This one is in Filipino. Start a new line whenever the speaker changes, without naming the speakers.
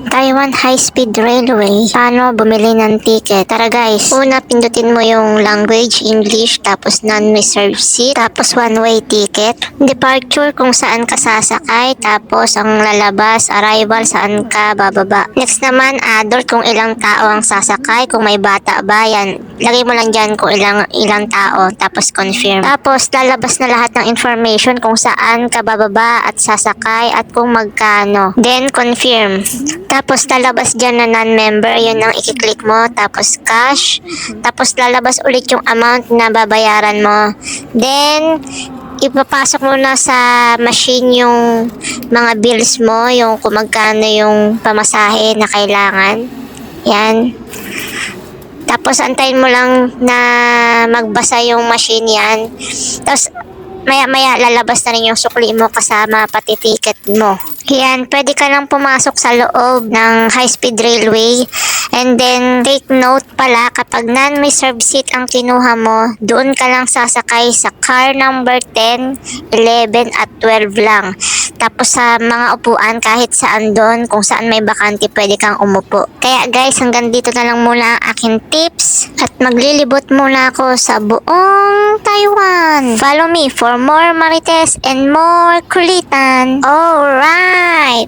Taiwan High-Speed Railway. Paano bumili ng ticket? Tara guys. Una, pindutin mo yung language, English, tapos non-reserved seat, tapos one-way ticket. Departure, kung saan ka sasakay, tapos ang lalabas, arrival, saan ka bababa. Next naman, adult, kung ilang tao ang sasakay, kung may bata ba, yan. Lagay mo lang dyan kung ilang tao, tapos confirm. Tapos, lalabas na lahat ng information kung saan ka bababa at sasakay at kung magkano. Then, confirm. Tapos lalabas dyan na non-member, yun ang i-click mo, tapos cash, tapos lalabas ulit yung amount na babayaran mo. Then, ipapasok mo na sa machine yung mga bills mo, yung kung magkano yung pamasahe na kailangan. Yan. Tapos antayin mo lang na magbasa yung machine yan. Tapos maya-maya lalabas na rin yung sukli mo kasama pati ticket mo. Yan, pwede ka lang pumasok sa loob ng high-speed railway. And then, take note pala, kapag non-reserved seat ang kinuha mo, doon ka lang sasakay sa car number 10, 11 at 12 lang. Tapos sa mga upuan, kahit saan doon, kung saan may bakante, pwede kang umupo. Kaya guys, hanggang dito na lang muna ang aking tips. At maglilibot muna ako sa buong Taiwan. Follow me for more marites and more kulitan. Alright!